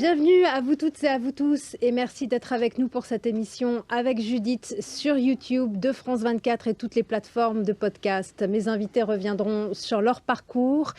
Bienvenue à vous toutes et à vous tous et merci d'être avec nous pour cette émission avec Judith sur YouTube de France 24 et toutes les plateformes de podcast. Mes invités reviendront sur leur parcours,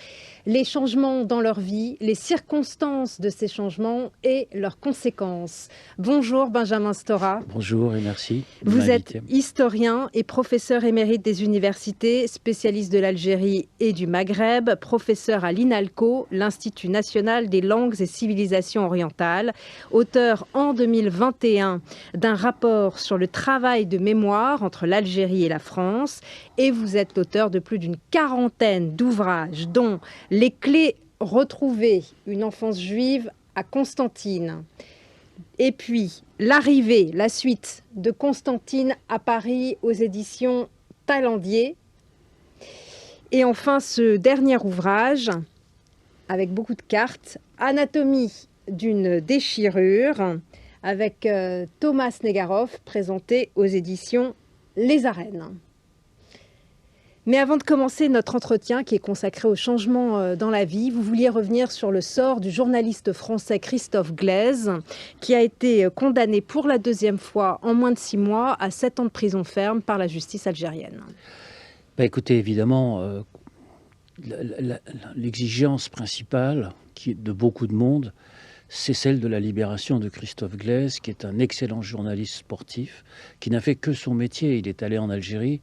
les changements dans leur vie, les circonstances de ces changements et leurs conséquences. Bonjour Benjamin Stora. Bonjour et merci. Vous êtes historien et professeur émérite des universités, spécialiste de l'Algérie et du Maghreb, professeur à l'INALCO, l'Institut national des langues et civilisations orientales, auteur en 2021 d'un rapport sur le travail de mémoire entre l'Algérie et la France, et vous êtes l'auteur de plus d'une quarantaine d'ouvrages, dont Les clés retrouvées, une enfance juive à Constantine. Et puis, l'arrivée, la suite de Constantine à Paris aux éditions Talendier. Et enfin, ce dernier ouvrage, avec beaucoup de cartes, Anatomie d'une déchirure, avec Thomas Negaroff, présenté aux éditions Les Arènes. Mais avant de commencer notre entretien qui est consacré au changement dans la vie, vous vouliez revenir sur le sort du journaliste français Christophe Glaise, qui a été condamné pour la deuxième fois en moins de 6 mois à 7 ans de prison ferme par la justice algérienne. Écoutez, évidemment, l'exigence principale de beaucoup de monde, c'est celle de la libération de Christophe Glaise, qui est un excellent journaliste sportif, qui n'a fait que son métier. Il est allé en Algérie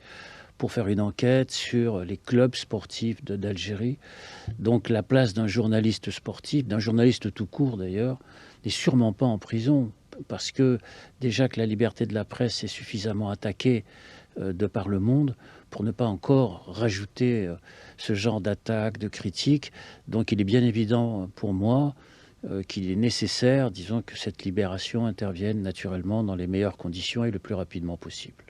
pour faire une enquête sur les clubs sportifs d'Algérie. Donc la place d'un journaliste sportif, d'un journaliste tout court d'ailleurs, n'est sûrement pas en prison, parce que déjà que la liberté de la presse est suffisamment attaquée de par le monde, pour ne pas encore rajouter ce genre d'attaques, de critiques. Donc il est bien évident pour moi qu'il est nécessaire, disons, que cette libération intervienne naturellement dans les meilleures conditions et le plus rapidement possible.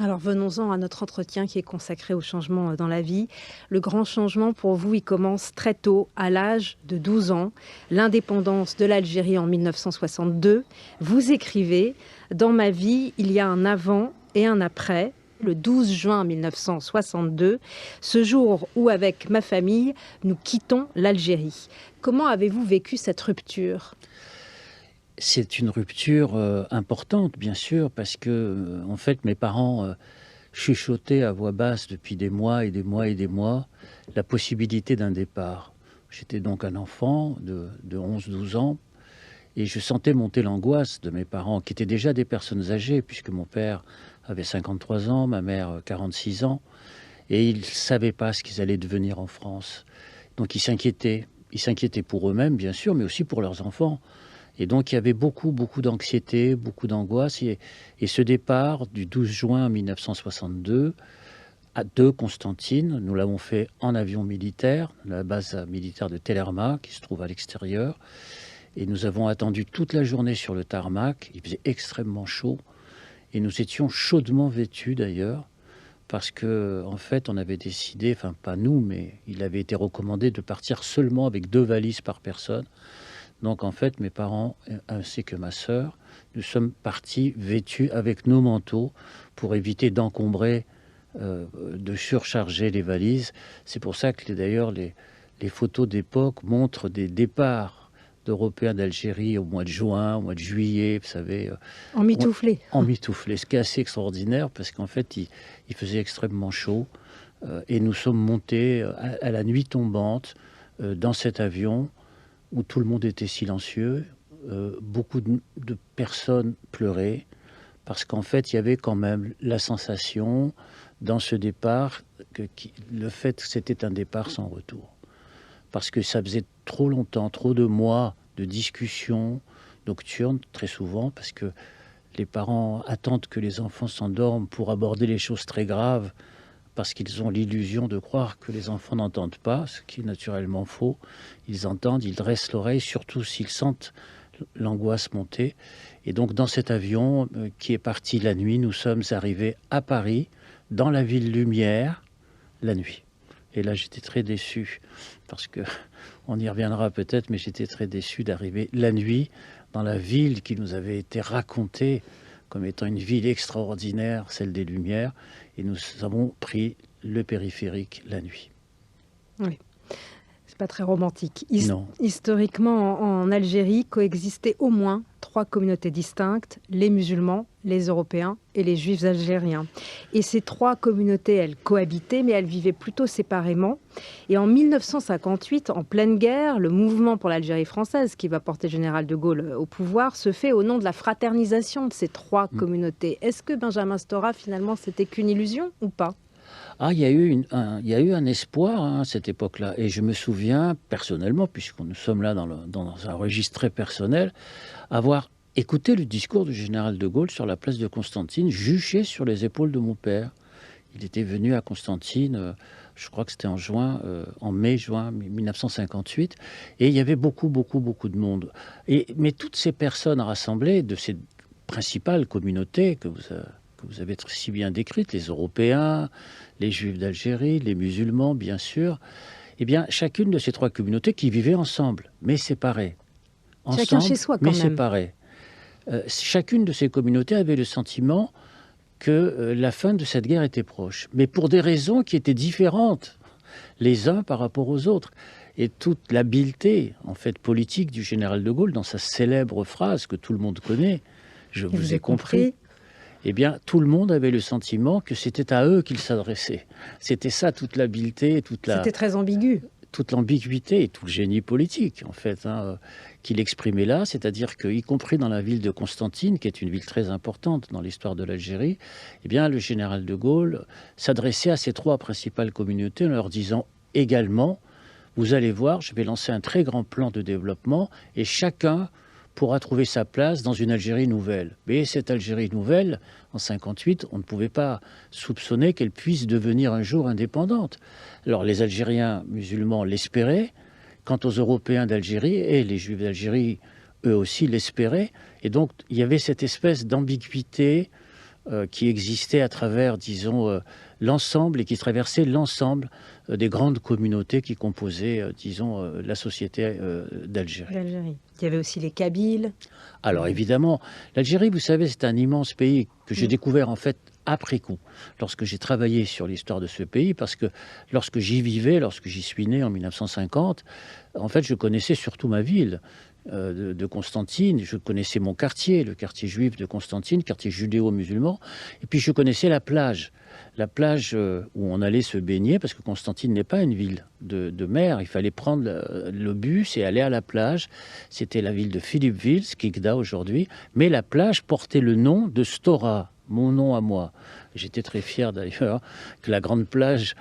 Alors venons-en à notre entretien qui est consacré au changement dans la vie. Le grand changement pour vous, il commence très tôt, à l'âge de 12 ans. L'indépendance de l'Algérie en 1962. Vous écrivez « Dans ma vie, il y a un avant et un après ». Le 12 juin 1962, ce jour où, avec ma famille, nous quittons l'Algérie. Comment avez-vous vécu cette rupture ? C'est une rupture importante, bien sûr, parce que, en fait, mes parents chuchotaient à voix basse depuis des mois et des mois et des mois la possibilité d'un départ. J'étais donc un enfant de 11-12 ans et je sentais monter l'angoisse de mes parents, qui étaient déjà des personnes âgées, puisque mon père avait 53 ans, ma mère 46 ans, et ils ne savaient pas ce qu'ils allaient devenir en France. Donc ils s'inquiétaient. Ils s'inquiétaient pour eux-mêmes, bien sûr, mais aussi pour leurs enfants. Et donc, il y avait beaucoup d'anxiété, beaucoup d'angoisse. Et ce départ du 12 juin 1962 de Constantine, nous l'avons fait en avion militaire, la base militaire de Tellerma, qui se trouve à l'extérieur. Et nous avons attendu toute la journée sur le tarmac. Il faisait extrêmement chaud. Et nous étions chaudement vêtus, d'ailleurs, parce que, en fait, on avait décidé, enfin, pas nous, mais il avait été recommandé de partir seulement avec 2 valises par personne. Donc, en fait, mes parents, ainsi que ma sœur, nous sommes partis vêtus avec nos manteaux pour éviter d'encombrer, de surcharger les valises. C'est pour ça que, d'ailleurs, les photos d'époque montrent des départs d'Européens d'Algérie au mois de juin, au mois de juillet, vous savez. En mitouflé. En mitouflé, ce qui est assez extraordinaire, parce qu'en fait, il faisait extrêmement chaud. Et nous sommes montés à la nuit tombante dans cet avion, où tout le monde était silencieux, beaucoup de personnes pleuraient, parce qu'en fait, il y avait quand même la sensation, dans ce départ, le fait que c'était un départ sans retour. Parce que ça faisait trop longtemps, trop de mois de discussions nocturnes, très souvent, parce que les parents attendent que les enfants s'endorment pour aborder les choses très graves, parce qu'ils ont l'illusion de croire que les enfants n'entendent pas, ce qui est naturellement faux. Ils entendent, ils dressent l'oreille, surtout s'ils sentent l'angoisse monter. Et donc, dans cet avion qui est parti la nuit, nous sommes arrivés à Paris, dans la ville lumière, la nuit. Et là, j'étais très déçu, parce que on y reviendra peut-être, mais j'étais très déçu d'arriver la nuit dans la ville qui nous avait été racontée comme étant une ville extraordinaire, celle des Lumières, et nous avons pris le périphérique la nuit. Oui. pas très romantique. Non. Historiquement, en Algérie, coexistaient au moins 3 communautés distinctes, les musulmans, les Européens et les Juifs algériens. Et ces 3 communautés, elles cohabitaient, mais elles vivaient plutôt séparément. Et en 1958, en pleine guerre, le mouvement pour l'Algérie française, qui va porter le général de Gaulle au pouvoir, se fait au nom de la fraternisation de ces 3 communautés. Est-ce que Benjamin Stora, finalement, c'était qu'une illusion ou pas ? Ah, il y a eu un espoir à cette époque-là. Et je me souviens personnellement, puisque nous sommes là dans un registre très personnel, avoir écouté le discours du général de Gaulle sur la place de Constantine, juché sur les épaules de mon père. Il était venu à Constantine, je crois que c'était en mai-juin 1958, et il y avait beaucoup de monde. Mais toutes ces personnes rassemblées de ces principales communautés que vous avez si bien décrites, les Européens, les Juifs d'Algérie, les musulmans, bien sûr, eh bien, chacune de ces 3 communautés qui vivaient ensemble, mais séparées. Chacun chez soi, quand mais même. Séparées. Chacune de ces communautés avait le sentiment que la fin de cette guerre était proche, mais pour des raisons qui étaient différentes, les uns par rapport aux autres. Et toute l'habileté, en fait, politique du général de Gaulle, dans sa célèbre phrase que tout le monde connaît, « Je vous ai compris », eh bien, tout le monde avait le sentiment que c'était à eux qu'il s'adressait. C'était ça, toute l'habileté, C'était très ambigu. Toute l'ambiguïté et tout le génie politique, en fait, qu'il exprimait là, c'est-à-dire qu'y compris dans la ville de Constantine, qui est une ville très importante dans l'histoire de l'Algérie, eh bien, le général de Gaulle s'adressait à ces 3 principales communautés en leur disant également, vous allez voir, je vais lancer un très grand plan de développement et chacun pourra trouver sa place dans une Algérie nouvelle. Mais cette Algérie nouvelle, en 1958, on ne pouvait pas soupçonner qu'elle puisse devenir un jour indépendante. Alors les Algériens musulmans l'espéraient, quant aux Européens d'Algérie et les Juifs d'Algérie, eux aussi l'espéraient. Et donc il y avait cette espèce d'ambiguïté qui existait à travers, disons, l'ensemble et qui traversait l'ensemble des grandes communautés qui composaient, disons, la société d'Algérie. Il y avait aussi les Kabyles. Alors évidemment, l'Algérie, vous savez, c'est un immense pays que j'ai découvert en fait après coup, lorsque j'ai travaillé sur l'histoire de ce pays, parce que lorsque j'y vivais, lorsque j'y suis né en 1950, en fait, je connaissais surtout ma ville de Constantine, je connaissais mon quartier, le quartier juif de Constantine, quartier judéo-musulman, et puis je connaissais la plage où on allait se baigner, parce que Constantine n'est pas une ville de mer, il fallait prendre le bus et aller à la plage. C'était la ville de Philippeville, Skikda aujourd'hui, mais la plage portait le nom de Stora, mon nom à moi. J'étais très fier d'ailleurs que la grande plage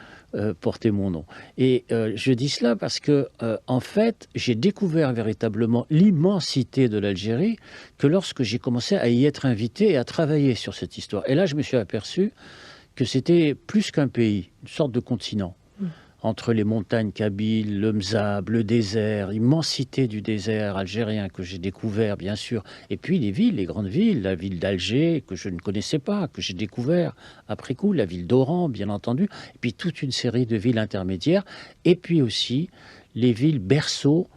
portait mon nom. Et je dis cela parce que, en fait, j'ai découvert véritablement l'immensité de l'Algérie que lorsque j'ai commencé à y être invité et à travailler sur cette histoire. Et là, je me suis aperçu que c'était plus qu'un pays, une sorte de continent. Entre les montagnes kabyles, le Mzab, le désert, l'immensité du désert algérien que j'ai découvert, bien sûr, et puis les villes, les grandes villes, la ville d'Alger, que je ne connaissais pas, que j'ai découvert après coup, la ville d'Oran, bien entendu, et puis toute une série de villes intermédiaires, et puis aussi les villes berceaux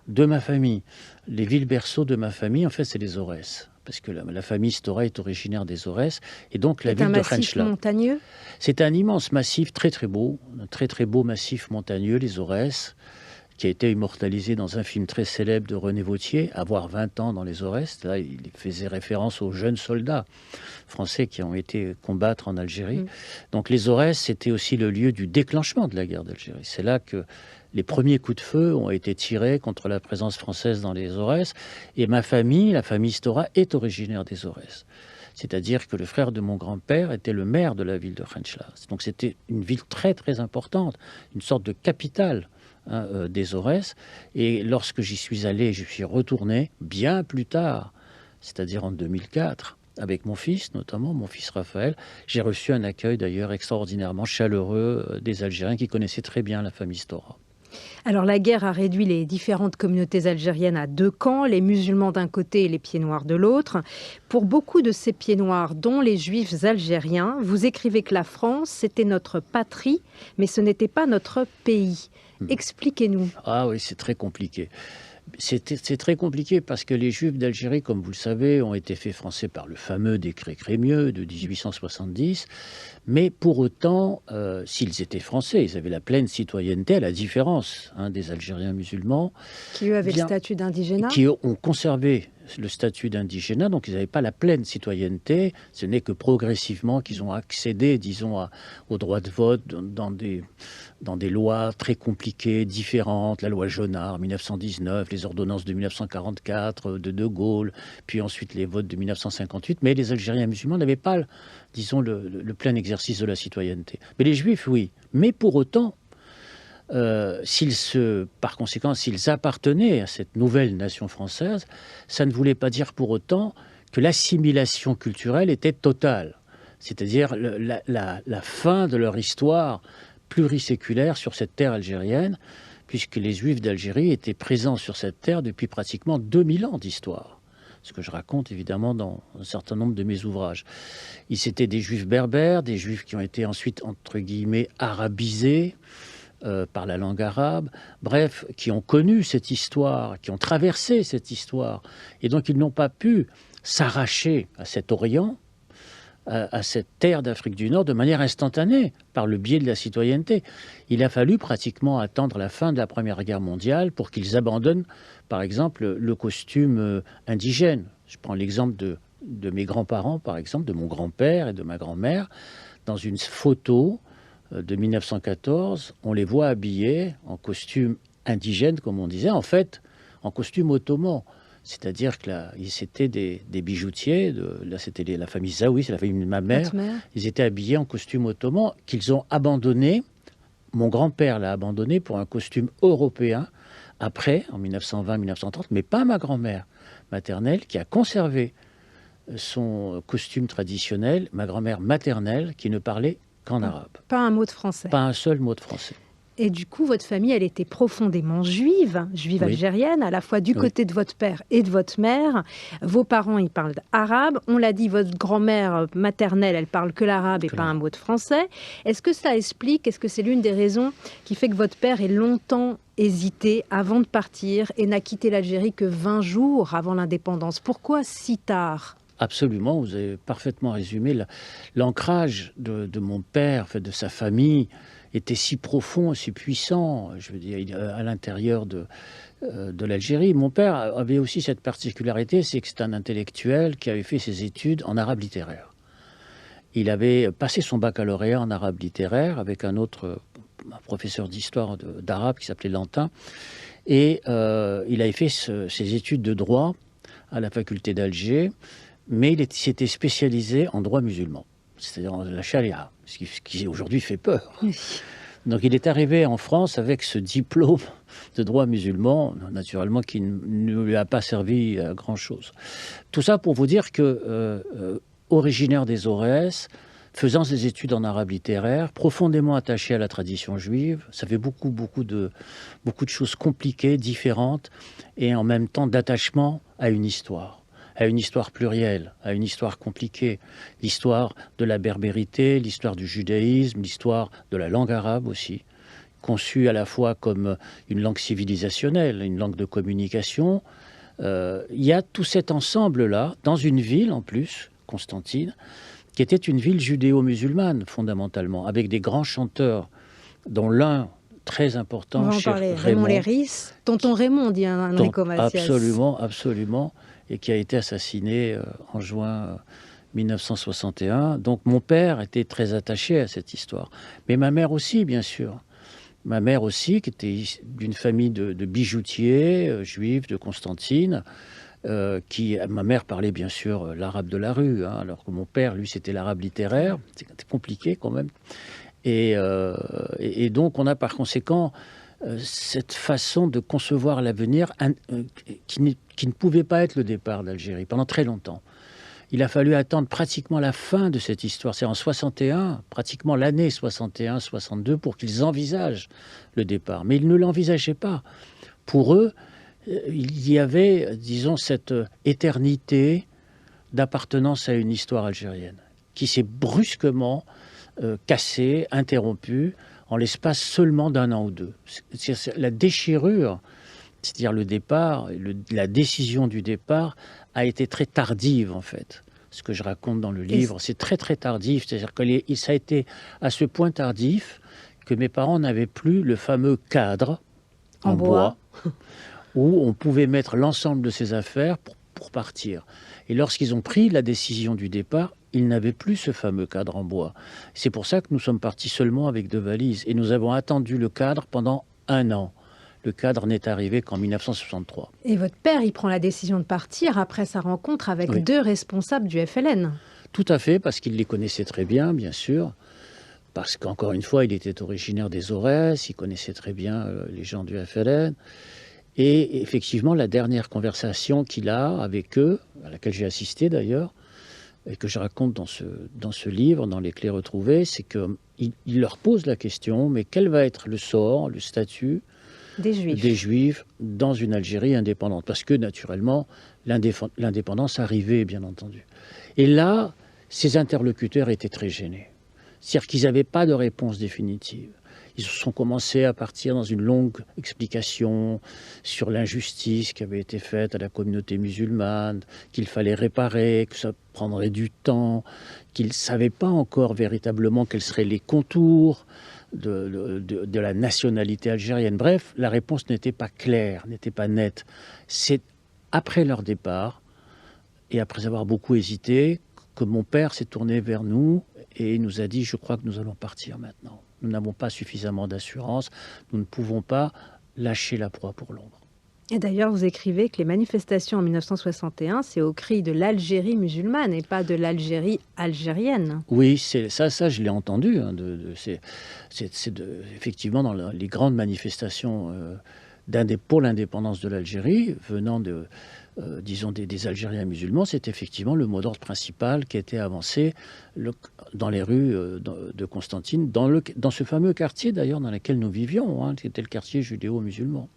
de ma famille. Les villes berceaux de ma famille, en fait, c'est les Aurès. Parce que la famille Stora est originaire des Aurès, et donc la ville de Khenchela. C'est un massif montagneux ? C'est un immense massif, très beau, un très beau massif montagneux, les Aurès, qui a été immortalisé dans un film très célèbre de René Vauthier, Avoir 20 ans dans les Aurès. Là, il faisait référence aux jeunes soldats français qui ont été combattre en Algérie. Donc les Aurès, c'était aussi le lieu du déclenchement de la guerre d'Algérie. C'est là que les premiers coups de feu ont été tirés contre la présence française dans les Aurès. Et ma famille, la famille Stora, est originaire des Aurès. C'est-à-dire que le frère de mon grand-père était le maire de la ville de Khenchela. Donc c'était une ville très importante, une sorte de capitale des Aurès. Et lorsque j'y suis allé, je suis retourné bien plus tard, c'est-à-dire en 2004, avec mon fils, notamment mon fils Raphaël. J'ai reçu un accueil d'ailleurs extraordinairement chaleureux des Algériens qui connaissaient très bien la famille Stora. Alors la guerre a réduit les différentes communautés algériennes à 2 camps, les musulmans d'un côté et les pieds noirs de l'autre. Pour beaucoup de ces pieds noirs, dont les juifs algériens, vous écrivez que la France, c'était notre patrie, mais ce n'était pas notre pays. Expliquez-nous. Ah oui, c'est très compliqué. C'est très compliqué parce que les Juifs d'Algérie, comme vous le savez, ont été faits français par le fameux décret Crémieux de 1870. Mais pour autant, s'ils étaient français, ils avaient la pleine citoyenneté, à la différence des Algériens musulmans. Qui, eux, avaient le statut d'indigénat. Qui ont conservé le statut d'indigénat, donc ils n'avaient pas la pleine citoyenneté. Ce n'est que progressivement qu'ils ont accédé, disons, au droit de vote dans des lois très compliquées, différentes. La loi Jonard, 1919, les ordonnances de 1944, de Gaulle, puis ensuite les votes de 1958. Mais les Algériens musulmans n'avaient pas, disons, le plein exercice de la citoyenneté. Mais les Juifs, oui. Mais pour autant, par conséquent, s'ils appartenaient à cette nouvelle nation française, ça ne voulait pas dire pour autant que l'assimilation culturelle était totale. C'est-à-dire la fin de leur histoire pluriséculaire sur cette terre algérienne, puisque les Juifs d'Algérie étaient présents sur cette terre depuis pratiquement 2000 ans d'histoire. Ce que je raconte évidemment dans un certain nombre de mes ouvrages. C'étaient des Juifs berbères, des Juifs qui ont été ensuite, entre guillemets, arabisés, par la langue arabe, bref, qui ont connu cette histoire, qui ont traversé cette histoire. Et donc, ils n'ont pas pu s'arracher à cet Orient, à cette terre d'Afrique du Nord, de manière instantanée, par le biais de la citoyenneté. Il a fallu pratiquement attendre la fin de la Première Guerre mondiale pour qu'ils abandonnent, par exemple, le costume indigène. Je prends l'exemple de mes grands-parents, par exemple, de mon grand-père et de ma grand-mère, dans une photo de 1914, on les voit habillés en costume indigène, comme on disait, en fait, en costume ottoman. C'est-à-dire que là, c'était des bijoutiers, là c'était la famille Zaoui, c'est la famille de ma mère. Ils étaient habillés en costume ottoman qu'ils ont abandonné. Mon grand-père l'a abandonné pour un costume européen, après, en 1920-1930, mais pas ma grand-mère maternelle, qui a conservé son costume traditionnel, ma grand-mère maternelle, qui ne parlait qu'en arabe. Pas un mot de français. Pas un seul mot de français. Et du coup, votre famille, elle était profondément juive oui. Algérienne, à la fois du côté de votre père et de votre mère. Vos parents, ils parlent arabe. On l'a dit, votre grand-mère maternelle, elle parle que l'arabe et pas un mot de français. Est-ce que ça explique, est-ce que c'est l'une des raisons qui fait que votre père ait longtemps hésité avant de partir et n'a quitté l'Algérie que 20 jours avant l'indépendance? Pourquoi si tard ? Absolument, vous avez parfaitement résumé. L'ancrage de mon père, de sa famille, était si profond, si puissant, je veux dire, à l'intérieur de l'Algérie. Mon père avait aussi cette particularité, c'est que c'est un intellectuel qui avait fait ses études en arabe littéraire. Il avait passé son baccalauréat en arabe littéraire avec un autre professeur d'histoire d'arabe qui s'appelait Lantin. Et il avait fait ses études de droit à la faculté d'Alger. Mais il s'était spécialisé en droit musulman, c'est-à-dire la charia, ce qui aujourd'hui fait peur. Donc il est arrivé en France avec ce diplôme de droit musulman, naturellement qui ne lui a pas servi à grand-chose. Tout ça pour vous dire que, originaire des Aurès, faisant ses études en arabe littéraire, profondément attaché à la tradition juive, ça fait beaucoup de choses compliquées, différentes, et en même temps d'attachement à une histoire plurielle, à une histoire compliquée, l'histoire de la berbérité, l'histoire du judaïsme, l'histoire de la langue arabe aussi, conçue à la fois comme une langue civilisationnelle, une langue de communication. Il y a tout cet ensemble-là, dans une ville en plus, Constantine, qui était une ville judéo-musulmane fondamentalement, avec des grands chanteurs, dont l'un très important, on va en parler, Raymond Léris, tonton Raymond, dit Enrico Macias. Absolument. Et qui a été assassiné en juin 1961. Donc mon père était très attaché à cette histoire. Mais ma mère aussi, bien sûr. Ma mère aussi, qui était d'une famille de bijoutiers juifs de Constantine. Ma mère parlait bien sûr l'arabe de la rue, alors que mon père, lui, c'était l'arabe littéraire. C'était compliqué quand même. Et donc on a par conséquent cette façon de concevoir l'avenir qui ne pouvait pas être le départ d'Algérie pendant très longtemps. Il a fallu attendre pratiquement la fin de cette histoire, c'est en 61, pratiquement l'année 61-62, pour qu'ils envisagent le départ. Mais ils ne l'envisageaient pas. Pour eux, il y avait, disons, cette éternité d'appartenance à une histoire algérienne qui s'est brusquement cassée, interrompue, en l'espace seulement d'un an ou deux. La déchirure C'est-à-dire le départ, la décision du départ a été très tardive en fait. Ce que je raconte dans le livre, c'est très très tardif. C'est-à-dire que ça a été à ce point tardif que mes parents n'avaient plus le fameux cadre en bois où on pouvait mettre l'ensemble de ses affaires pour partir. Et lorsqu'ils ont pris la décision du départ, ils n'avaient plus ce fameux cadre en bois. C'est pour ça que nous sommes partis seulement avec 2 valises. Et nous avons attendu le cadre pendant 1 an. Le cadre n'est arrivé qu'en 1963. Et votre père, il prend la décision de partir après sa rencontre avec 2 responsables du FLN. Tout à fait, parce qu'il les connaissait très bien sûr. Parce qu'encore une fois, il était originaire des Aurès, il connaissait très bien les gens du FLN. Et effectivement, la dernière conversation qu'il a avec eux, à laquelle j'ai assisté d'ailleurs, et que je raconte dans ce livre, dans Les Clés retrouvées, c'est qu'il leur pose la question, mais quel va être le sort, le statut des Juifs dans une Algérie indépendante? Parce que naturellement, l'indépendance arrivait, bien entendu. Et là, ces interlocuteurs étaient très gênés. C'est-à-dire qu'ils n'avaient pas de réponse définitive. Ils sont commencés à partir dans une longue explication sur l'injustice qui avait été faite à la communauté musulmane, qu'il fallait réparer, que ça prendrait du temps, qu'ils ne savaient pas encore véritablement quels seraient les contours de la nationalité algérienne. Bref, la réponse n'était pas claire, n'était pas nette. C'est après leur départ, et après avoir beaucoup hésité, que mon père s'est tourné vers nous et il nous a dit « Je crois que nous allons partir maintenant. Nous n'avons pas suffisamment d'assurance. Nous ne pouvons pas lâcher la proie pour l'ombre. » Et d'ailleurs, vous écrivez que les manifestations en 1961, c'est au cri de l'Algérie musulmane et pas de l'Algérie algérienne. Oui, ça je l'ai entendu. Hein, effectivement, dans les grandes manifestations pour l'indépendance de l'Algérie, venant disons des Algériens musulmans, c'est effectivement le mot d'ordre principal qui a été avancé dans les rues de Constantine, dans ce fameux quartier d'ailleurs dans lequel nous vivions, hein, qui était le quartier judéo-musulman.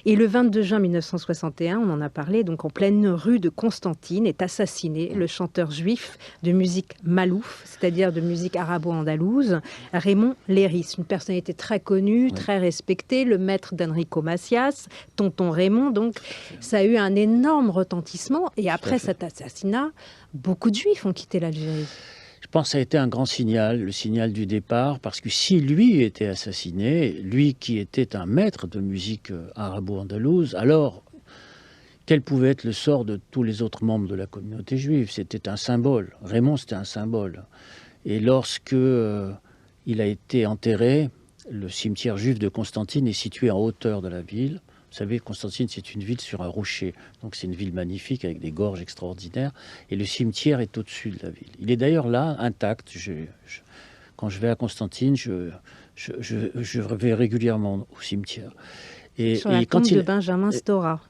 Et le 22 juin 1961, on en a parlé, donc en pleine rue de Constantine, est assassiné le chanteur juif de musique malouf, c'est-à-dire de musique arabo-andalouse, Raymond Léris, une personnalité très connue, très respectée, le maître d'Enrico Macias, tonton Raymond. Donc ça a eu un énorme retentissement. Et après cet assassinat, beaucoup de juifs ont quitté l'Algérie. Je pense que ça a été un grand signal, le signal du départ, parce que si lui était assassiné, lui qui était un maître de musique arabo-andalouse, alors quel pouvait être le sort de tous les autres membres de la communauté juive? C'était un symbole. Raymond, c'était un symbole. Et lorsque il a été enterré, le cimetière juif de Constantine est situé en hauteur de la ville. Vous savez, Constantine, c'est une ville sur un rocher. Donc c'est une ville magnifique avec des gorges extraordinaires. Et le cimetière est au-dessus de la ville. Il est d'ailleurs là, intact. Quand je vais à Constantine, je vais régulièrement au cimetière. Sur la tombe de Benjamin Stora.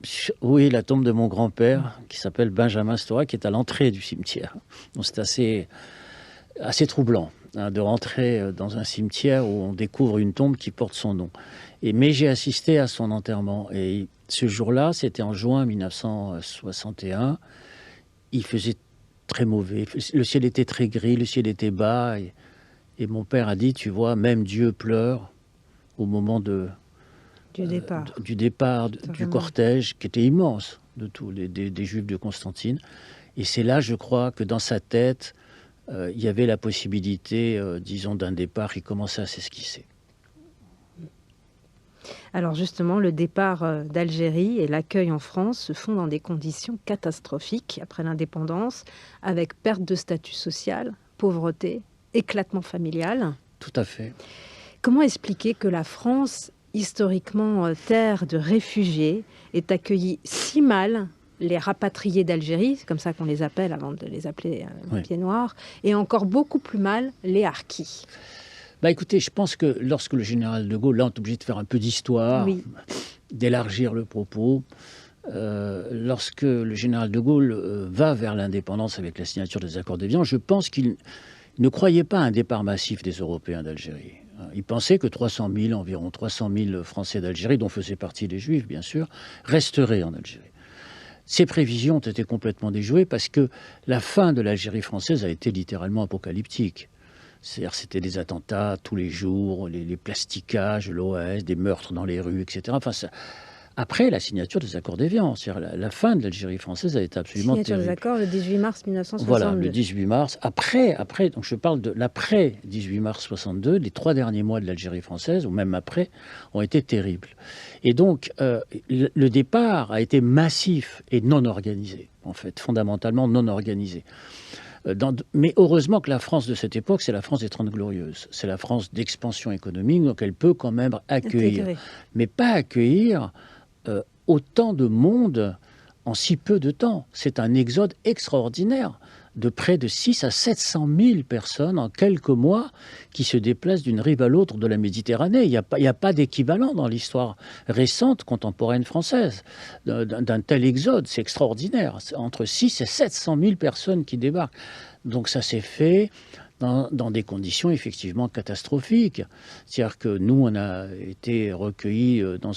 Oui, la tombe de mon grand-père, qui s'appelle Benjamin Stora, qui est à l'entrée du cimetière. Donc c'est assez troublant hein, de rentrer dans un cimetière où on découvre une tombe qui porte son nom. Mais j'ai assisté à son enterrement. Et ce jour-là, c'était en juin 1961. Il faisait très mauvais. Le ciel était très gris, le ciel était bas. Et mon père a dit, tu vois, même Dieu pleure au moment du départ du cortège, qui était immense, de tous des Juifs de Constantine. Et c'est là, je crois, que dans sa tête, il y avait la possibilité, disons, d'un départ qui commençait à s'esquisser. Alors justement, le départ d'Algérie et l'accueil en France se font dans des conditions catastrophiques après l'indépendance, avec perte de statut social, pauvreté, éclatement familial. Tout à fait. Comment expliquer que la France, historiquement terre de réfugiés, ait accueilli si mal les rapatriés d'Algérie, c'est comme ça qu'on les appelle avant de les appeler pieds noirs, et encore beaucoup plus mal les harkis? Écoutez, je pense que lorsque le général de Gaulle, là on est obligé de faire un peu d'histoire, d'élargir le propos, lorsque le général de Gaulle va vers l'indépendance avec la signature des accords d'Évian, je pense qu'il ne croyait pas à un départ massif des Européens d'Algérie. Il pensait que environ 300 000 Français d'Algérie, dont faisaient partie les Juifs bien sûr, resteraient en Algérie. Ces prévisions ont été complètement déjouées parce que la fin de l'Algérie française a été littéralement apocalyptique. C'est-à-dire c'était des attentats tous les jours, les plastiquages, l'OAS, des meurtres dans les rues, etc. Enfin, après la signature des accords d'Évian. C'est-à-dire la fin de l'Algérie française a été absolument signature terrible. des accords le 18 mars 1962. Voilà, le 18 mars. Après, donc je parle de l'après 18 mars 62, les 3 derniers mois de l'Algérie française, ou même après, ont été terribles. Et donc, le départ a été massif et non organisé, en fait, fondamentalement non organisé. Mais heureusement que la France de cette époque, c'est la France des 30 Glorieuses. C'est la France d'expansion économique, donc elle peut quand même accueillir. Mais pas accueillir autant de monde en si peu de temps. C'est un exode extraordinaire de près de 600 à 700 000 personnes en quelques mois qui se déplacent d'une rive à l'autre de la Méditerranée. Il n'y a pas d'équivalent dans l'histoire récente, contemporaine française d'un tel exode. C'est extraordinaire. C'est entre 600 et 700 000 personnes qui débarquent. Donc ça s'est fait dans des conditions effectivement catastrophiques. C'est-à-dire que nous, on a été recueillis dans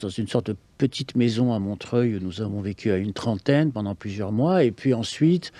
une sorte de petite maison à Montreuil où nous avons vécu à une trentaine pendant plusieurs mois. Et puis ensuite,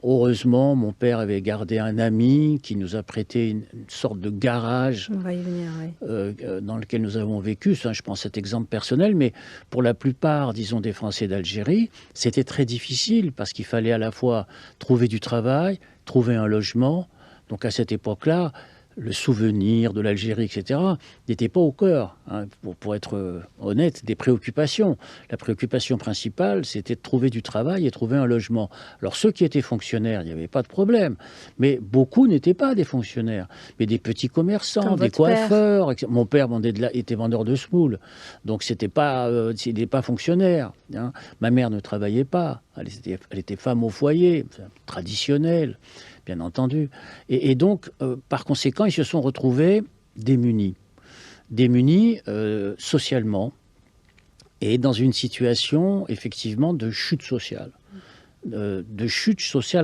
heureusement, mon père avait gardé un ami qui nous a prêté une sorte de garage. On va y venir, oui. Dans lequel nous avons vécu. Ça, je prends cet exemple personnel, mais pour la plupart, disons, des Français d'Algérie, c'était très difficile parce qu'il fallait à la fois trouver du travail, trouver un logement. Donc à cette époque-là, le souvenir de l'Algérie, etc., n'était pas au cœur, hein, pour être honnête, des préoccupations. La préoccupation principale, c'était de trouver du travail et trouver un logement. Alors ceux qui étaient fonctionnaires, il n'y avait pas de problème, mais beaucoup n'étaient pas des fonctionnaires, mais des petits commerçants, des coiffeurs. Mon père était vendeur de semoule, donc il n'était pas fonctionnaire. Hein. Ma mère ne travaillait pas, elle était femme au foyer, traditionnelle, bien entendu. Et donc, par conséquent, ils se sont retrouvés démunis socialement et dans une situation, effectivement, de chute sociale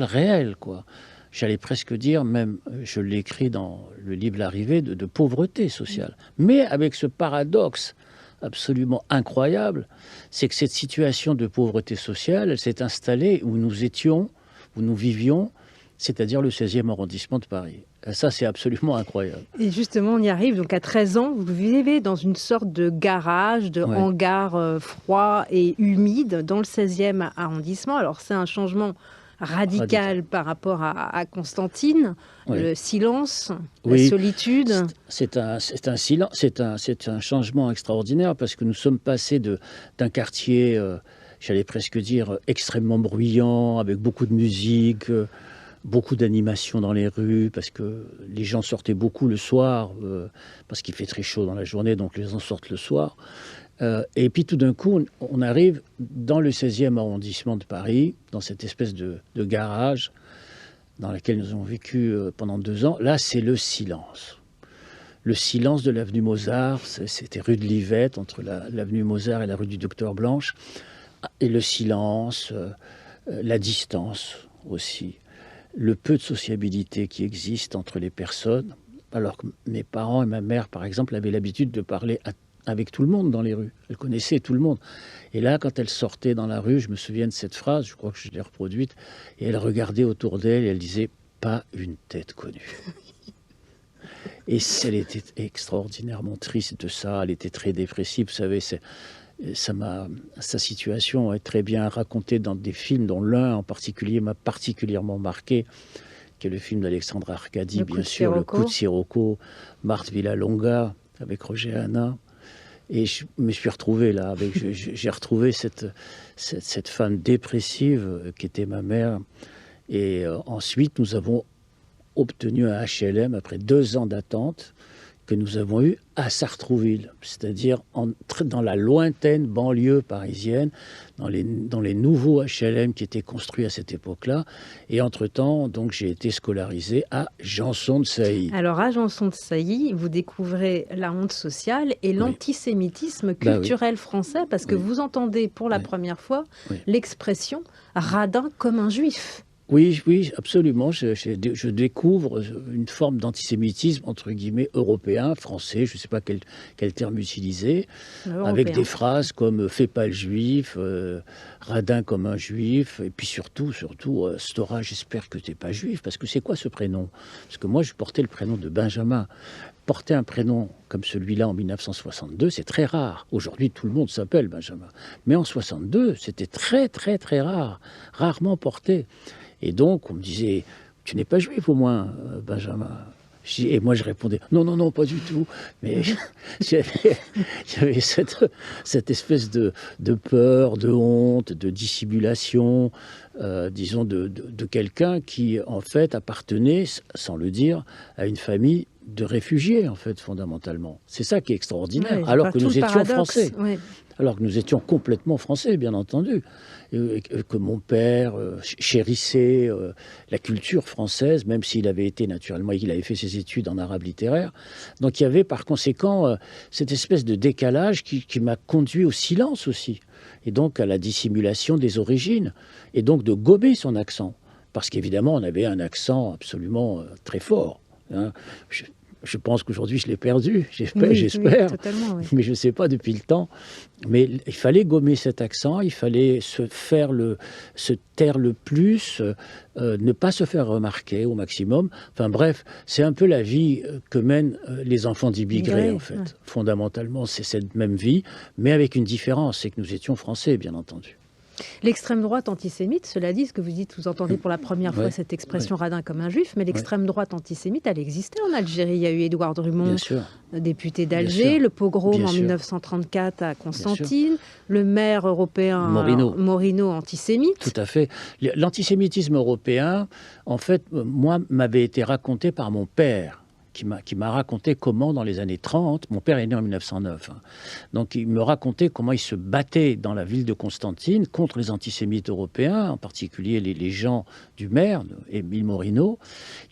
réelle, quoi. J'allais presque dire, même, je l'ai écrit dans le livre L'Arrivée, de pauvreté sociale. Mais avec ce paradoxe absolument incroyable, c'est que cette situation de pauvreté sociale, elle s'est installée où nous vivions, c'est-à-dire le 16e arrondissement de Paris. Ça, c'est absolument incroyable. Et justement, on y arrive. Donc, à 13 ans, vous vivez dans une sorte de garage, de hangar froid et humide dans le 16e arrondissement. Alors, c'est un changement radical par rapport à Constantine. Oui. Le silence, la solitude. C'est un changement extraordinaire parce que nous sommes passés d'un quartier, j'allais presque dire, extrêmement bruyant, avec beaucoup de musique, beaucoup d'animation dans les rues, parce que les gens sortaient beaucoup le soir, parce qu'il fait très chaud dans la journée, donc les gens sortent le soir. Et puis tout d'un coup, on arrive dans le 16e arrondissement de Paris, dans cette espèce de garage dans lequel nous avons vécu pendant 2 ans. Là, c'est le silence. Le silence de l'avenue Mozart, c'était rue de Livette, entre l'avenue Mozart et la rue du Docteur Blanche. Et le silence, la distance aussi. Le peu de sociabilité qui existe entre les personnes, alors que mes parents et ma mère, par exemple, avaient l'habitude de parler avec tout le monde dans les rues. Elle connaissait tout le monde. Et là, quand elle sortait dans la rue, je me souviens de cette phrase, je crois que je l'ai reproduite, et elle regardait autour d'elle et elle disait « pas une tête connue ». Et elle était extraordinairement triste de ça, elle était très dépressive, vous savez, sa situation est très bien racontée dans des films, dont l'un en particulier m'a particulièrement marqué, qui est le film d'Alexandre Arcadi, bien sûr, Le Coup de Sirocco, Marthe Villalonga, avec Roger Hanna. Et je me suis retrouvé là, j'ai retrouvé cette femme dépressive qui était ma mère. Et ensuite, nous avons obtenu un HLM après 2 ans d'attente que nous avons eu à Sartrouville, c'est-à-dire dans la lointaine banlieue parisienne, dans les nouveaux HLM qui étaient construits à cette époque-là. Et entre-temps, donc, j'ai été scolarisé à Janson-de-Sailly. Alors, à Janson-de-Sailly, vous découvrez la honte sociale et l'antisémitisme culturel français, parce que vous entendez pour la première fois l'expression « radin comme un juif ». Oui, absolument. Je découvre une forme d'antisémitisme, entre guillemets, européen, français, je ne sais pas quel terme utiliser, avec des phrases comme « fais pas le juif »,« radin comme un juif », et puis surtout, Stora, j'espère que tu n'es pas juif, parce que c'est quoi ce prénom? Parce que moi, je portais le prénom de Benjamin. porter un prénom comme celui-là en 1962, c'est très rare. Aujourd'hui, tout le monde s'appelle Benjamin. Mais en 62, c'était très, très, très rare, rarement porté. Et donc, on me disait, tu n'es pas juif au moins, Benjamin? Et moi, je répondais, non, non, non, pas du tout. Mais j'avais cette espèce de peur, de honte, de dissimulation, disons, de quelqu'un qui, en fait, appartenait, sans le dire, à une famille de réfugiés, en fait, fondamentalement. C'est ça qui est extraordinaire, Ouais, alors que nous étions français. Ouais. Alors que nous étions complètement français, bien entendu, que mon père chérissait la culture française, même s'il avait été naturellement, il avait fait ses études en arabe littéraire. Donc il y avait par conséquent cette espèce de décalage qui m'a conduit au silence aussi, et donc à la dissimulation des origines, et donc de gommer son accent, parce qu'évidemment on avait un accent absolument très fort. Hein. Je pense qu'aujourd'hui, je l'ai perdu, j'espère, oui. Mais je ne sais pas depuis le temps. Mais il fallait gommer cet accent, il fallait se taire le plus, ne pas se faire remarquer au maximum. Enfin bref, c'est un peu la vie que mènent les enfants d'immigrés, en fait. Ouais. Fondamentalement, c'est cette même vie, mais avec une différence, c'est que nous étions français, bien entendu. L'extrême droite antisémite, cela dit, ce que vous dites, vous entendez pour la première fois cette expression radin comme un juif, mais l'extrême droite antisémite, elle existait en Algérie. Il y a eu Édouard Drummond, député d'Alger, le pogrom en 1934 à Constantine, le maire européen Morino antisémite. Tout à fait. L'antisémitisme européen, en fait, moi, m'avait été raconté par mon père, qui m'a raconté comment, dans les années 30, mon père est né en 1909, hein, donc il me racontait comment il se battait dans la ville de Constantine contre les antisémites européens, en particulier les gens du maire, Émile Morino,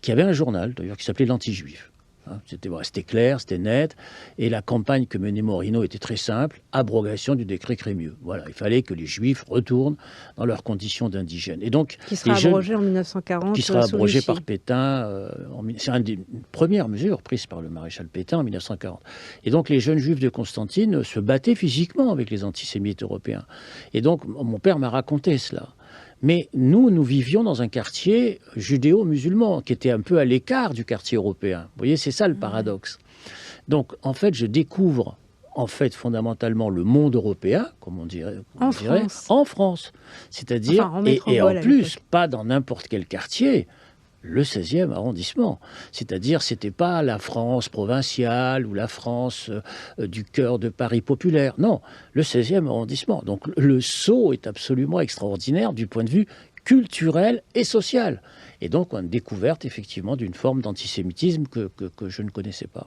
qui avait un journal, d'ailleurs, qui s'appelait l'Anti-Juif. C'était clair, c'était net, et la campagne que menait Morino était très simple, abrogation du décret Crémieux. Voilà, il fallait que les Juifs retournent dans leurs conditions d'indigènes. Et donc, qui sera abrogé en 1940. Qui sera abrogé par Pétain. C'est une des premières mesures prises par le maréchal Pétain en 1940. Et donc, les jeunes Juifs de Constantine se battaient physiquement avec les antisémites européens. Et donc, mon père m'a raconté cela. Mais nous vivions dans un quartier judéo-musulman qui était un peu à l'écart du quartier européen. Vous voyez, c'est ça le paradoxe. Donc, en fait, je découvre, fondamentalement, le monde européen, comme on dirait, en France. C'est-à-dire, et en plus, pas dans n'importe quel quartier, le 16e arrondissement. C'est-à-dire, c'était pas la France provinciale ou la France du cœur de Paris populaire. Non, le 16e arrondissement. Donc, le saut est absolument extraordinaire du point de vue culturel et social. Et donc, une découverte, effectivement, d'une forme d'antisémitisme que je ne connaissais pas.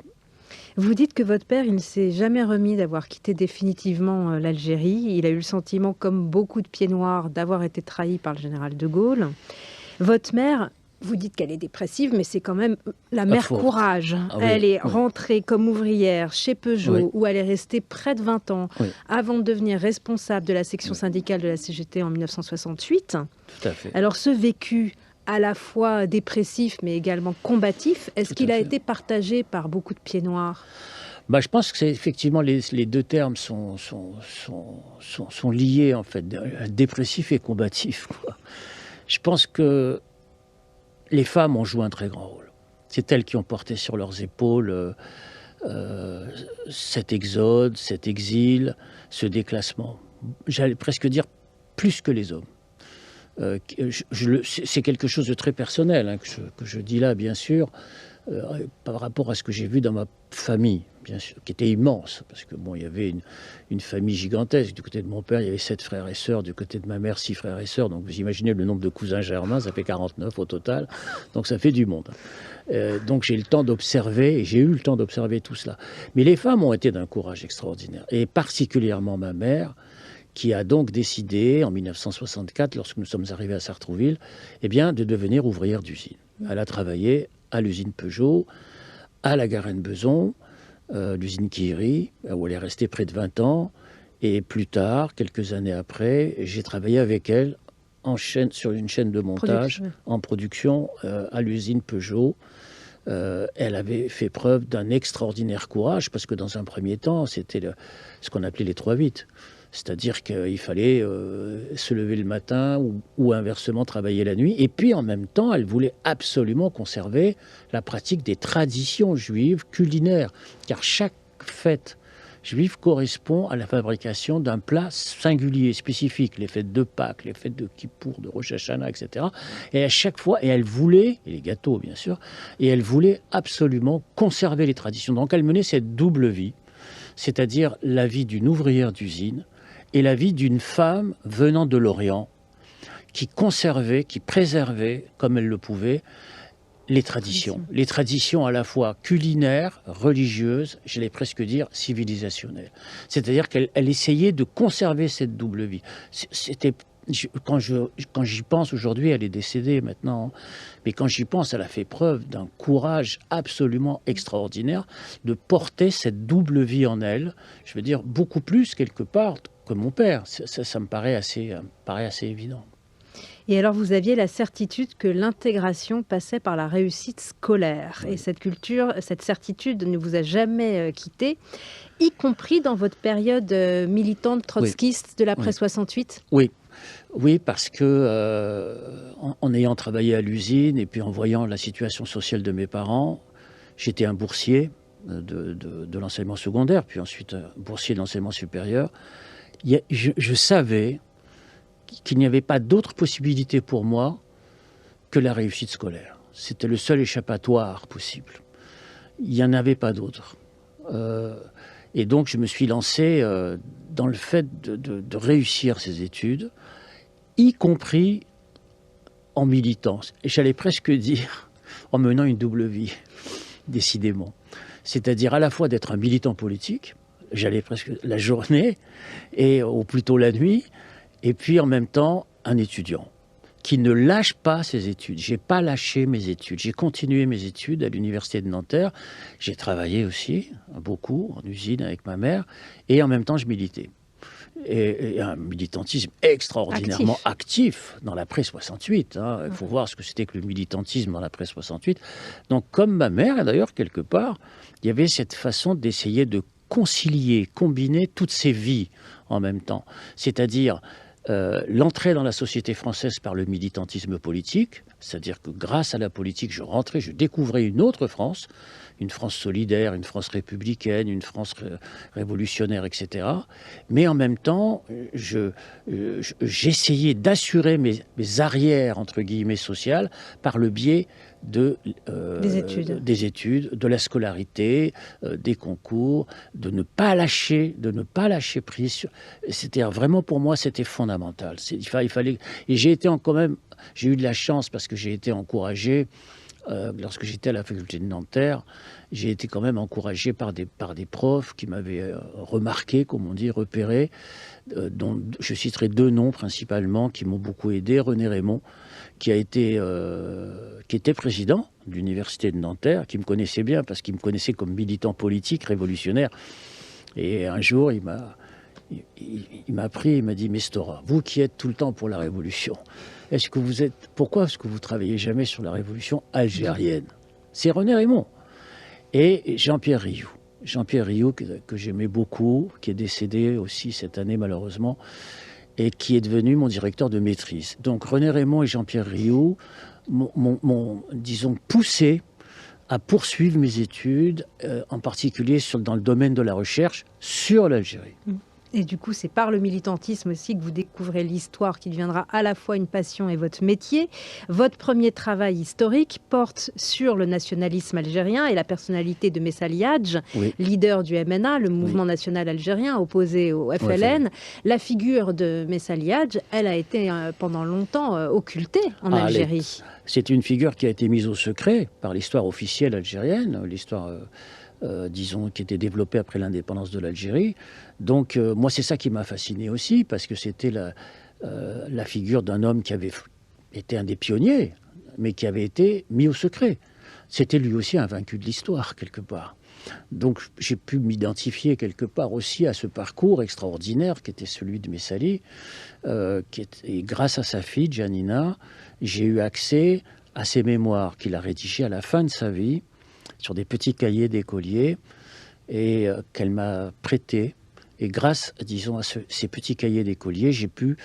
Vous dites que votre père, il ne s'est jamais remis d'avoir quitté définitivement l'Algérie. Il a eu le sentiment, comme beaucoup de pieds noirs, d'avoir été trahi par le général de Gaulle. Votre mère... Vous dites qu'elle est dépressive, mais c'est quand même la mère courage. Elle est rentrée comme ouvrière chez Peugeot, où elle est restée près de 20 ans, avant de devenir responsable de la section syndicale de la CGT en 1968. Tout à fait. Alors ce vécu à la fois dépressif, mais également combatif, est-ce qu'il a été partagé par beaucoup de pieds noirs ? Je pense que c'est effectivement les deux termes sont liés, en fait, dépressif et combatif, quoi. Je pense que les femmes ont joué un très grand rôle. C'est elles qui ont porté sur leurs épaules cet exode, cet exil, ce déclassement. J'allais presque dire plus que les hommes. C'est quelque chose de très personnel, hein, que je dis là, bien sûr, par rapport à ce que j'ai vu dans ma famille, bien sûr, qui était immense, parce que il y avait une famille gigantesque. Du côté de mon père, il y avait 7 frères et sœurs, du côté de ma mère, 6 frères et sœurs, donc vous imaginez le nombre de cousins germains, ça fait 49 au total, donc ça fait du monde. Donc j'ai eu le temps d'observer tout cela. Mais les femmes ont été d'un courage extraordinaire, et particulièrement ma mère, qui a donc décidé, en 1964, lorsque nous sommes arrivés à Sartrouville, de devenir ouvrière d'usine. Elle a travaillé à l'usine Peugeot, à la Garenne-Beson, l'usine Kiri, où elle est restée près de 20 ans. Et plus tard, quelques années après, j'ai travaillé avec elle sur une chaîne de montage, en production, à l'usine Peugeot, Elle avait fait preuve d'un extraordinaire courage, parce que dans un premier temps, c'était ce qu'on appelait les 3-8. C'est-à-dire qu'il fallait se lever le matin ou inversement travailler la nuit. Et puis en même temps, elle voulait absolument conserver la pratique des traditions juives culinaires. Car chaque fête juive correspond à la fabrication d'un plat singulier, spécifique. Les fêtes de Pâques, les fêtes de Kippour, de Rosh Hashanah, etc. Et à chaque fois, et elle voulait, et les gâteaux bien sûr, et elle voulait absolument conserver les traditions. Donc elle menait cette double vie, c'est-à-dire la vie d'une ouvrière d'usine, et la vie d'une femme venant de l'Orient qui conservait, qui préservait, comme elle le pouvait, les traditions. Les traditions à la fois culinaires, religieuses, j'allais presque dire civilisationnelles. C'est-à-dire qu'elle essayait de conserver cette double vie. Quand j'y pense aujourd'hui, elle est décédée maintenant, mais quand j'y pense, elle a fait preuve d'un courage absolument extraordinaire de porter cette double vie en elle. Je veux dire, beaucoup plus quelque part que mon père. Ça me paraît assez évident. Et alors, vous aviez la certitude que l'intégration passait par la réussite scolaire. Oui. Et cette certitude ne vous a jamais quitté, y compris dans votre période militante trotskiste de l'après 68 ? Oui, parce que en ayant travaillé à l'usine et puis en voyant la situation sociale de mes parents, j'étais un boursier de l'enseignement secondaire, puis ensuite boursier de l'enseignement supérieur. Je savais qu'il n'y avait pas d'autre possibilité pour moi que la réussite scolaire. C'était le seul échappatoire possible. Il n'y en avait pas d'autre. Et donc, je me suis lancé dans le fait de réussir ces études, y compris en militant. Et j'allais presque dire en menant une double vie, décidément. C'est-à-dire à la fois d'être un militant politique, j'allais presque la journée, ou plutôt la nuit, et puis en même temps un étudiant qui ne lâche pas ses études. J'ai pas lâché mes études. J'ai continué mes études à l'université de Nanterre. J'ai travaillé aussi beaucoup en usine avec ma mère, et en même temps je militais. Et un militantisme extraordinairement actif dans l'après 68. Il faut voir ce que c'était que le militantisme dans l'après 68. Donc comme ma mère, d'ailleurs, quelque part, il y avait cette façon d'essayer de concilier, combiner toutes ces vies en même temps. C'est-à-dire l'entrée dans la société française par le militantisme politique, c'est-à-dire que grâce à la politique, je découvrais une autre France, une France solidaire, une France républicaine, une France révolutionnaire, etc. Mais en même temps, j'essayais d'assurer mes arrières, entre guillemets, sociales, par le biais des études, de la scolarité, des concours, de ne pas lâcher prise. C'était vraiment, pour moi, c'était fondamental. Il fallait, et j'ai eu de la chance parce que j'ai été encouragé. Lorsque j'étais à la faculté de Nanterre, j'ai été quand même encouragé par des profs qui m'avaient remarqué, comme on dit, repéré, dont je citerai 2 noms principalement qui m'ont beaucoup aidé. René Raymond, qui était président de l'université de Nanterre, qui me connaissait bien parce qu'il me connaissait comme militant politique révolutionnaire. Et un jour, il m'a pris, il m'a dit « Mestora, vous qui êtes tout le temps pour la révolution, pourquoi est-ce que vous travaillez jamais sur la révolution algérienne ?» C'est René Raymond. Et Jean-Pierre Rioux, que j'aimais beaucoup, qui est décédé aussi cette année malheureusement, et qui est devenu mon directeur de maîtrise. Donc René Raymond et Jean-Pierre Rioux m'ont, disons, poussé à poursuivre mes études, en particulier dans le domaine de la recherche sur l'Algérie. Et du coup, c'est par le militantisme aussi que vous découvrez l'histoire qui deviendra à la fois une passion et votre métier. Votre premier travail historique porte sur le nationalisme algérien et la personnalité de Messali Hadj, leader du MNA, le mouvement national algérien, opposé au FLN. La figure de Messali Hadj, elle a été pendant longtemps occultée en Algérie. C'est une figure qui a été mise au secret par l'histoire officielle algérienne, l'histoire... disons, qui était développée après l'indépendance de l'Algérie. Donc, moi, c'est ça qui m'a fasciné aussi, parce que c'était la figure d'un homme qui avait été un des pionniers, mais qui avait été mis au secret. C'était lui aussi un vaincu de l'histoire, quelque part. Donc, j'ai pu m'identifier quelque part aussi à ce parcours extraordinaire qui était celui de Messali. Et grâce à sa fille, Janina, j'ai eu accès à ses mémoires qu'il a rédigées à la fin de sa vie, sur des petits cahiers d'écoliers et qu'elle m'a prêté. Et grâce, disons, à ces petits cahiers d'écoliers, j'ai pu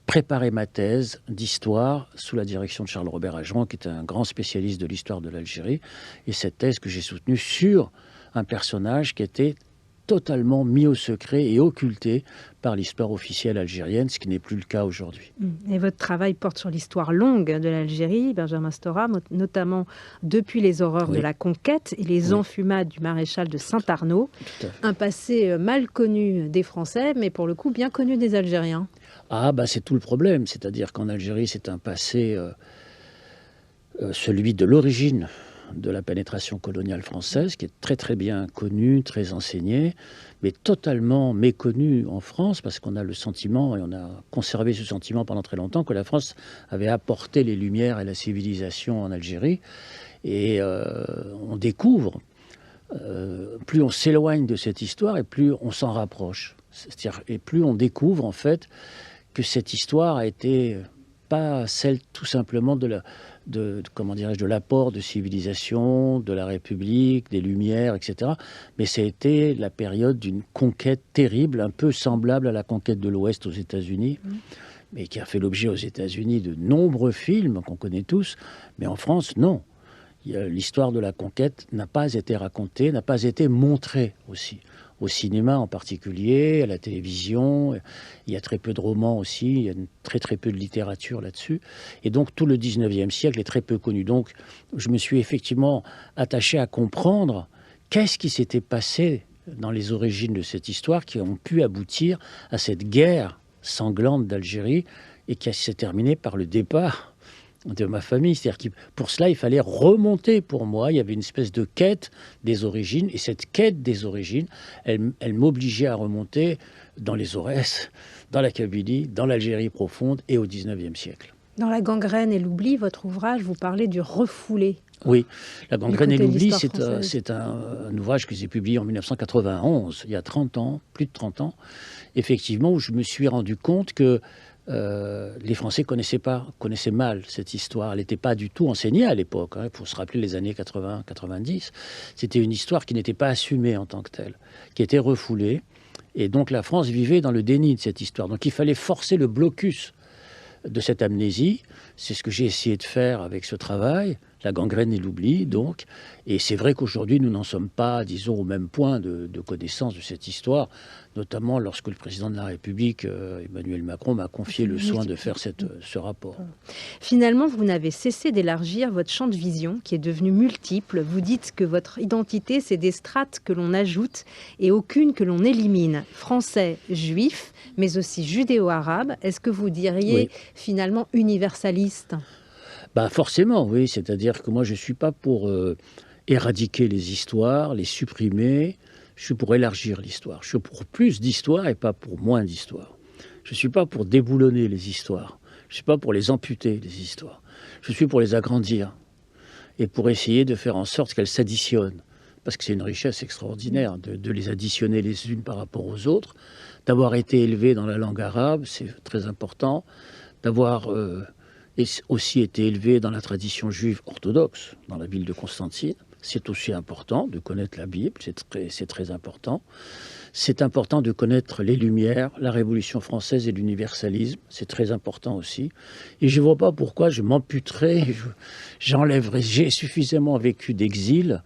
préparer ma thèse d'histoire sous la direction de Charles Robert Ageron, qui était un grand spécialiste de l'histoire de l'Algérie. Et cette thèse que j'ai soutenue sur un personnage qui était totalement mis au secret et occulté par l'histoire officielle algérienne, ce qui n'est plus le cas aujourd'hui. Et votre travail porte sur l'histoire longue de l'Algérie, Benjamin Stora, notamment depuis les horreurs de la conquête et les enfumades du maréchal de Saint-Arnaud. Un passé mal connu des Français, mais pour le coup bien connu des Algériens. Ah, bah c'est tout le problème. C'est-à-dire qu'en Algérie, c'est un passé, celui de l'origine de la pénétration coloniale française, qui est très très bien connu, très enseigné, mais totalement méconnu en France, parce qu'on a le sentiment, et on a conservé ce sentiment pendant très longtemps, que la France avait apporté les Lumières et la civilisation en Algérie. Et on découvre, plus on s'éloigne de cette histoire, et plus on s'en rapproche. C'est-à-dire, et plus on découvre en fait que cette histoire a été pas celle tout simplement comment dirais-je, de l'apport de civilisation, de la République, des Lumières, etc. Mais ça a été la période d'une conquête terrible, un peu semblable à la conquête de l'Ouest aux États-Unis, mais qui a fait l'objet aux États-Unis de nombreux films qu'on connaît tous, mais en France, non. L'histoire de la conquête n'a pas été racontée, n'a pas été montrée aussi. Au cinéma en particulier, à la télévision, il y a très peu de romans aussi, il y a très très peu de littérature là-dessus. Et donc tout le 19e siècle est très peu connu. Donc je me suis effectivement attaché à comprendre qu'est-ce qui s'était passé dans les origines de cette histoire qui ont pu aboutir à cette guerre sanglante d'Algérie et qui s'est terminée par le départ de ma famille. C'est-à-dire que pour cela, il fallait remonter pour moi. Il y avait une espèce de quête des origines. Et cette quête des origines, elle m'obligeait à remonter dans les Aurès, dans la Kabylie, dans l'Algérie profonde et au 19e siècle. Dans La gangrène et l'oubli, votre ouvrage, vous parlez du refoulé. Oui, La gangrène et l'oubli, c'est un ouvrage que j'ai publié en 1991, il y a 30 ans, plus de 30 ans, effectivement, où je me suis rendu compte que les Français connaissaient mal cette histoire. Elle n'était pas du tout enseignée à l'époque. Il faut se rappeler les années 80-90. C'était une histoire qui n'était pas assumée en tant que telle, qui était refoulée. Et donc la France vivait dans le déni de cette histoire. Donc il fallait forcer le blocus de cette amnésie. C'est ce que j'ai essayé de faire avec ce travail, La gangrène et l'oubli, donc. Et c'est vrai qu'aujourd'hui, nous n'en sommes pas, disons, au même point de connaissance de cette histoire, notamment lorsque le président de la République, Emmanuel Macron, m'a confié le soin de faire ce rapport. Finalement, vous n'avez cessé d'élargir votre champ de vision, qui est devenu multiple. Vous dites que votre identité, c'est des strates que l'on ajoute et aucune que l'on élimine. Français, juif, mais aussi judéo-arabe. Est-ce que vous diriez finalement universaliste ? Bah forcément, oui. C'est-à-dire que moi, je ne suis pas pour éradiquer les histoires, les supprimer. Je suis pour élargir l'histoire. Je suis pour plus d'histoire et pas pour moins d'histoire. Je ne suis pas pour déboulonner les histoires. Je ne suis pas pour les amputer, les histoires. Je suis pour les agrandir et pour essayer de faire en sorte qu'elles s'additionnent. Parce que c'est une richesse extraordinaire de les additionner les unes par rapport aux autres. D'avoir été élevé dans la langue arabe, c'est très important. D'avoir aussi été élevé dans la tradition juive orthodoxe, dans la ville de Constantine. C'est aussi important de connaître la Bible, c'est très important. C'est important de connaître les Lumières, la Révolution française et l'universalisme, c'est très important aussi. Et je ne vois pas pourquoi je m'amputerais, j'enlèverais. J'ai suffisamment vécu d'exil,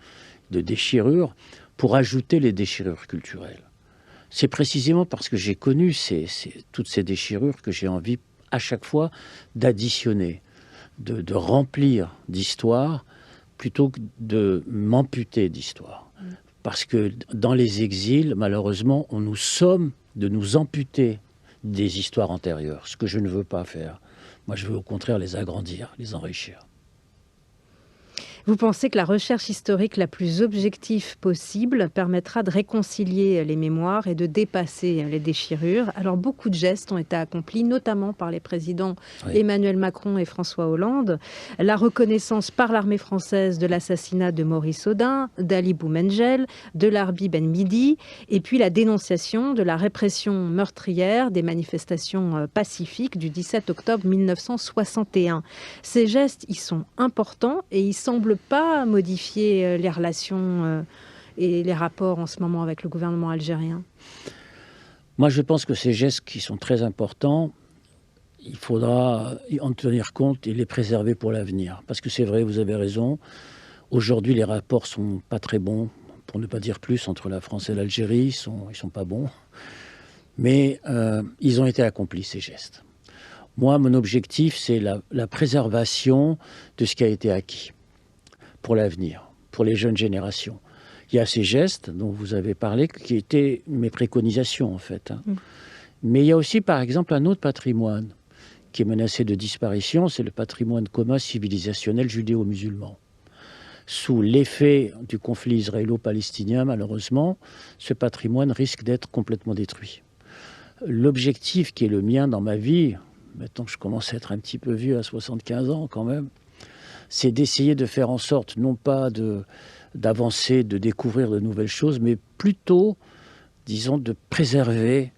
de déchirures, pour ajouter les déchirures culturelles. C'est précisément parce que j'ai connu toutes ces déchirures que j'ai envie à chaque fois d'additionner, de remplir d'histoire, plutôt que de m'amputer d'histoire. Parce que dans les exils, malheureusement, on nous somme de nous amputer des histoires antérieures, ce que je ne veux pas faire. Moi, je veux au contraire les agrandir, les enrichir. Vous pensez que la recherche historique la plus objective possible permettra de réconcilier les mémoires et de dépasser les déchirures. Alors beaucoup de gestes ont été accomplis, notamment par les présidents Emmanuel Macron et François Hollande. La reconnaissance par l'armée française de l'assassinat de Maurice Audin, d'Ali Boumengel, de Larbi Ben Midi, et puis la dénonciation de la répression meurtrière des manifestations pacifiques du 17 octobre 1961. Ces gestes, ils sont importants et ils semblent semble pas modifier les relations et les rapports en ce moment avec le gouvernement algérien. Moi, je pense que ces gestes qui sont très importants, il faudra en tenir compte et les préserver pour l'avenir. Parce que c'est vrai, vous avez raison, aujourd'hui les rapports sont pas très bons, pour ne pas dire plus, entre la France et l'Algérie, ils sont pas bons. Mais ils ont été accomplis, ces gestes. Moi, mon objectif, c'est la préservation de ce qui a été acquis pour l'avenir, pour les jeunes générations. Il y a ces gestes dont vous avez parlé qui étaient mes préconisations, en fait. Mais il y a aussi, par exemple, un autre patrimoine qui est menacé de disparition, c'est le patrimoine commun civilisationnel judéo-musulman. Sous l'effet du conflit israélo-palestinien, malheureusement, ce patrimoine risque d'être complètement détruit. L'objectif qui est le mien dans ma vie, maintenant que je commence à être un petit peu vieux, à 75 ans quand même, c'est d'essayer de faire en sorte, non pas d'avancer, de découvrir de nouvelles choses, mais plutôt, disons, de préserver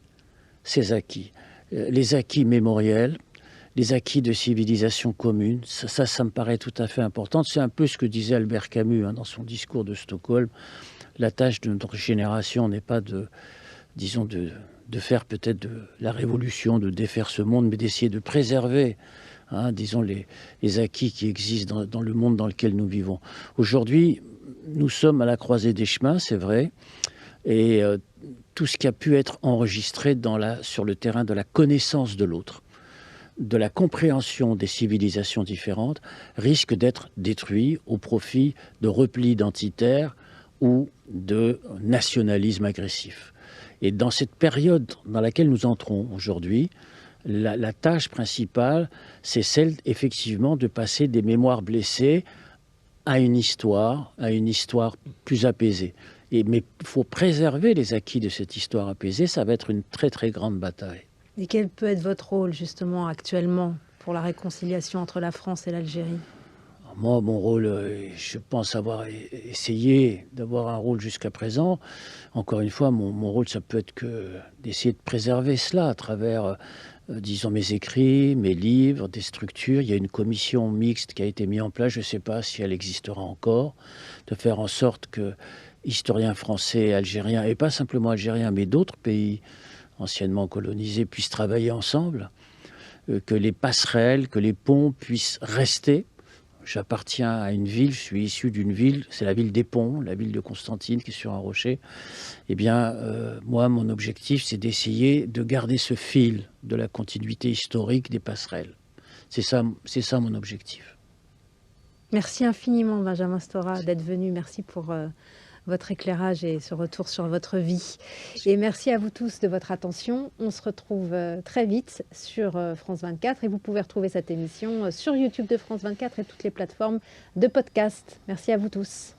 ces acquis. Les acquis mémoriels, les acquis de civilisation commune, ça me paraît tout à fait important. C'est un peu ce que disait Albert Camus dans son discours de Stockholm. La tâche de notre génération n'est pas de faire peut-être de la révolution, de défaire ce monde, mais d'essayer de préserver, disons, les acquis qui existent dans le monde dans lequel nous vivons. Aujourd'hui, nous sommes à la croisée des chemins, c'est vrai, et tout ce qui a pu être enregistré sur le terrain de la connaissance de l'autre, de la compréhension des civilisations différentes, risque d'être détruit au profit de repli identitaire ou de nationalisme agressif. Et dans cette période dans laquelle nous entrons aujourd'hui, la tâche principale, c'est celle effectivement de passer des mémoires blessées à une histoire plus apaisée. Mais il faut préserver les acquis de cette histoire apaisée, ça va être une très très grande bataille. Et quel peut être votre rôle justement actuellement pour la réconciliation entre la France et l'Algérie ? Moi, mon rôle, je pense avoir essayé d'avoir un rôle jusqu'à présent. Encore une fois, mon rôle, ça peut être que d'essayer de préserver cela à travers, disons, mes écrits, mes livres, des structures. Il y a une commission mixte qui a été mise en place, je ne sais pas si elle existera encore, de faire en sorte que historiens français, algériens, et pas simplement algériens, mais d'autres pays anciennement colonisés puissent travailler ensemble, que les passerelles, que les ponts puissent rester. J'appartiens à une ville, je suis issu d'une ville, c'est la ville des Ponts, la ville de Constantine qui est sur un rocher. Eh bien, moi, mon objectif, c'est d'essayer de garder ce fil de la continuité historique des passerelles. C'est ça mon objectif. Merci infiniment, Benjamin Stora, d'être venu. Merci pour votre éclairage et ce retour sur votre vie. Et merci à vous tous de votre attention. On se retrouve très vite sur France 24 et vous pouvez retrouver cette émission sur YouTube de France 24 et toutes les plateformes de podcast. Merci à vous tous.